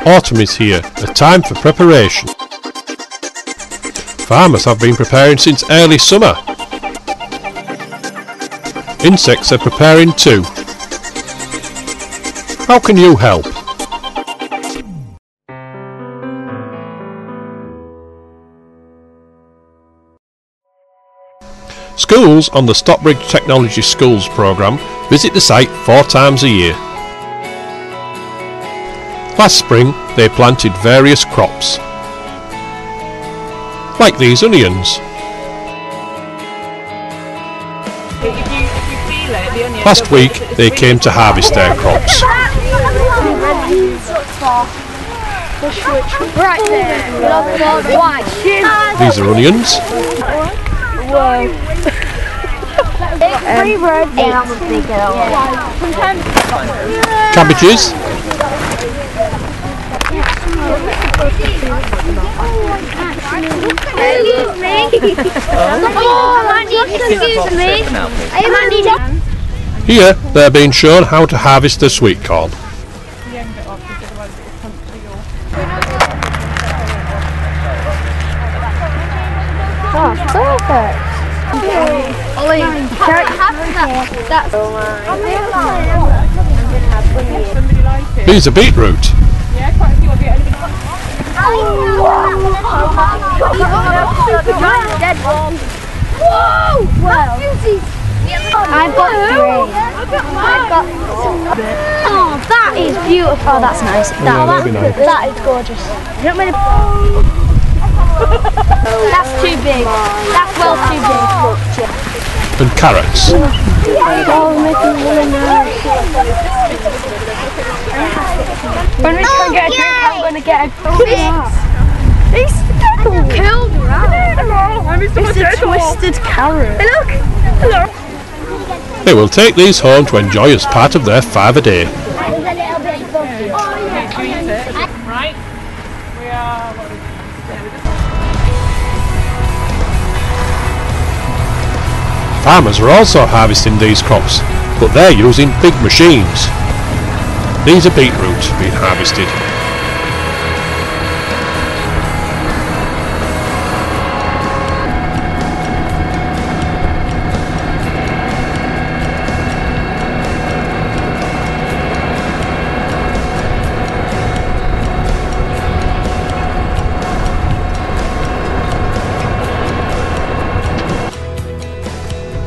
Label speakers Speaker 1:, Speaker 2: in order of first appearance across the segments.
Speaker 1: Autumn is here, a time for preparation. Farmers have been preparing since early summer. Insects are preparing too. How can you help? Schools on the Stockbridge Technology Schools programme visit the site 4 times a year. Last spring they planted various crops, like these onions. Last week they came to harvest their crops. These are onions. Cabbages. Here they're being shown how to harvest the sweet corn.
Speaker 2: Oh, perfect.
Speaker 1: These are beetroot.
Speaker 2: Yeah, quite a few of you. Whoa! Well, I've got 3. Oh, that is beautiful. Oh, that's nice. That is gorgeous. That's too big. That's well too big.
Speaker 1: And carrots.
Speaker 2: When we can get a drink, I'm going to get a It's killed It's a twisted carrot. Hey, look! Hello!
Speaker 1: They will take these home to enjoy as part of their 5 a day.
Speaker 3: Right? We are...
Speaker 1: Farmers are also harvesting these crops, but they're using big machines. These are beetroot being harvested.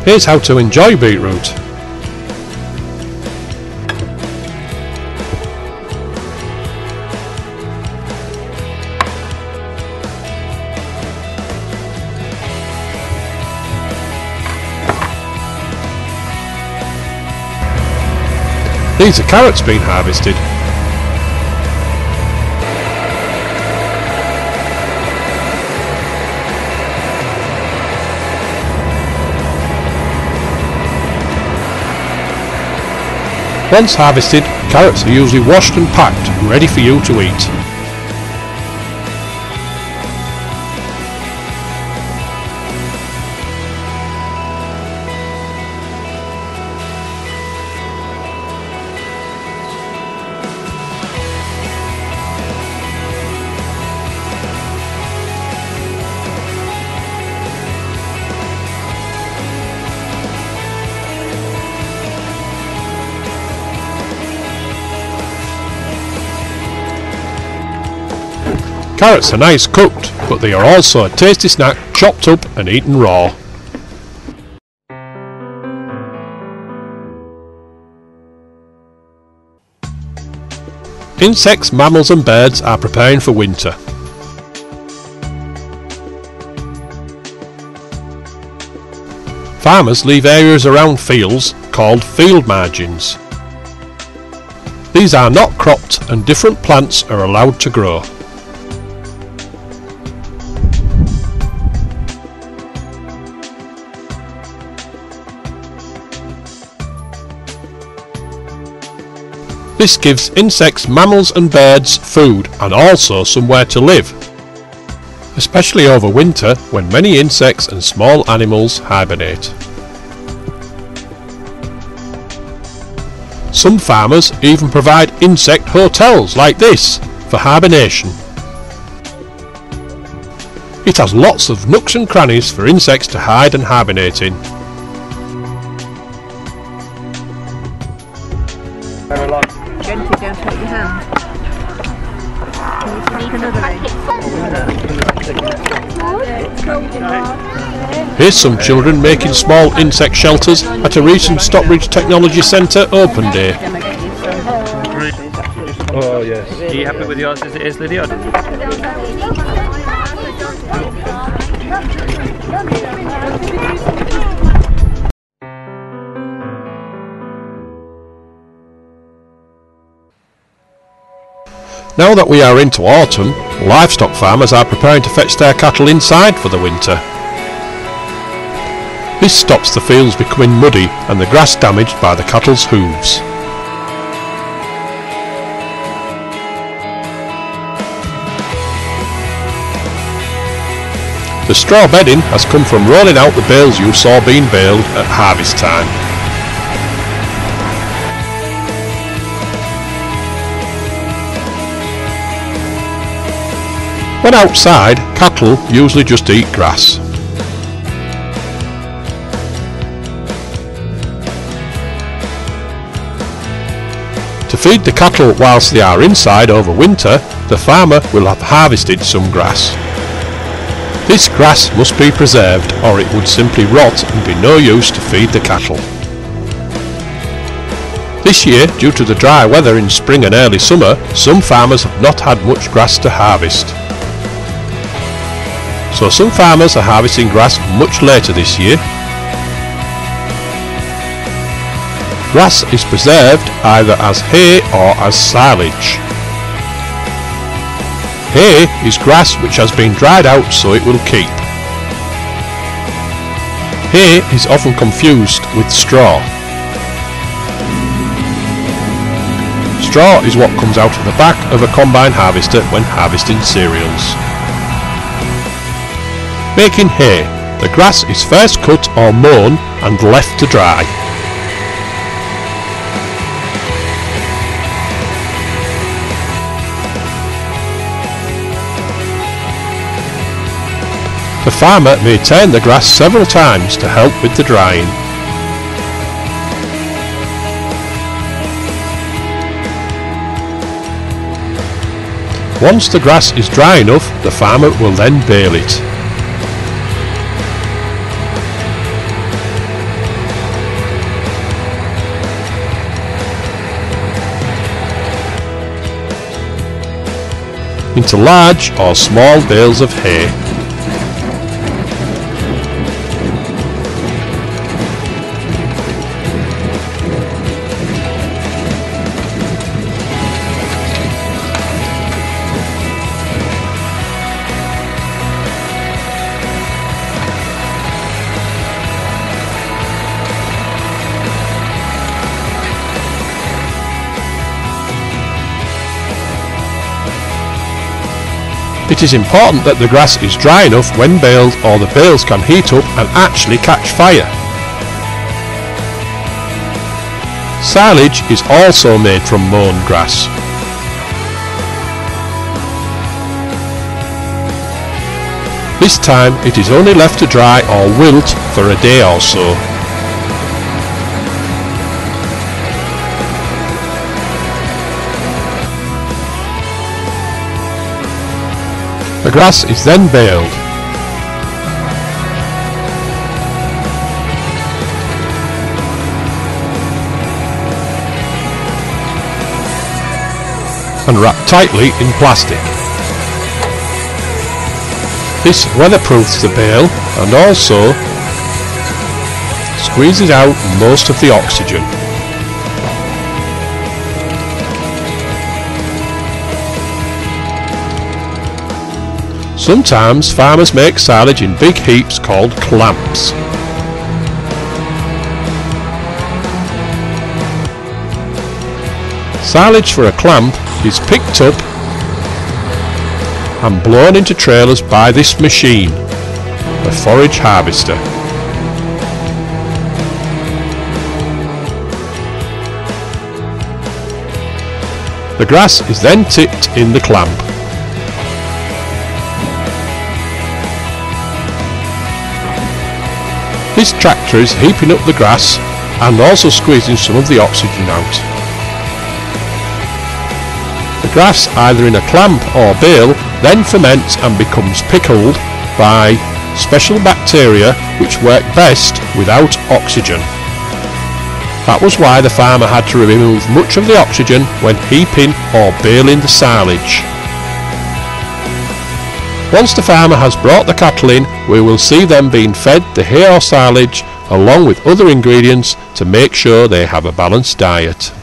Speaker 1: Here's how to enjoy beetroot. These are carrots being harvested. Once harvested, carrots are usually washed and packed, ready for you to eat. Carrots are nice cooked, but they are also a tasty snack chopped up and eaten raw. Insects, mammals and birds are preparing for winter. Farmers leave areas around fields called field margins. These are not cropped and different plants are allowed to grow. This gives insects, mammals and birds food and also somewhere to live, especially over winter when many insects and small animals hibernate. Some farmers even provide insect hotels like this for hibernation. It has lots of nooks and crannies for insects to hide and hibernate in.
Speaker 3: Gently, don't hurt your hand. Can you another egg?
Speaker 1: Here's some children making small insect shelters at a recent Stockbridge Technology Centre open day.
Speaker 4: Oh yes.
Speaker 5: Are you happy with yours as it is, Lydia?
Speaker 1: Now that we are into autumn, livestock farmers are preparing to fetch their cattle inside for the winter. This stops the fields becoming muddy and the grass damaged by the cattle's hooves. The straw bedding has come from rolling out the bales you saw being baled at harvest time. When outside, cattle usually just eat grass. To feed the cattle whilst they are inside over winter, the farmer will have harvested some grass. This grass must be preserved or it would simply rot and be no use to feed the cattle. This year, due to the dry weather in spring and early summer, some farmers have not had much grass to harvest. So some farmers are harvesting grass much later this year. Grass is preserved either as hay or as silage. Hay is grass which has been dried out so it will keep. Hay is often confused with straw. Straw is what comes out of the back of a combine harvester when harvesting cereals. Making hay, the grass is first cut or mown and left to dry. The farmer may turn the grass several times to help with the drying. Once the grass is dry enough, the farmer will then bale it. Into large or small bales of hay. It is important that the grass is dry enough when baled or the bales can heat up and actually catch fire. Silage is also made from mown grass. This time it is only left to dry or wilt for a day or so. The grass is then baled. And wrapped tightly in plastic. This weatherproofs the bale and also squeezes out most of the oxygen. Sometimes farmers make silage in big heaps called clamps. Silage for a clamp is picked up and blown into trailers by this machine, a forage harvester. The grass is then tipped in the clamp. This tractor is heaping up the grass and also squeezing some of the oxygen out. The grass, either in a clamp or bale, then ferments and becomes pickled by special bacteria which work best without oxygen. That was why the farmer had to remove much of the oxygen when heaping or baling the silage. Once the farmer has brought the cattle in, we will see them being fed the hay or silage along with other ingredients to make sure they have a balanced diet.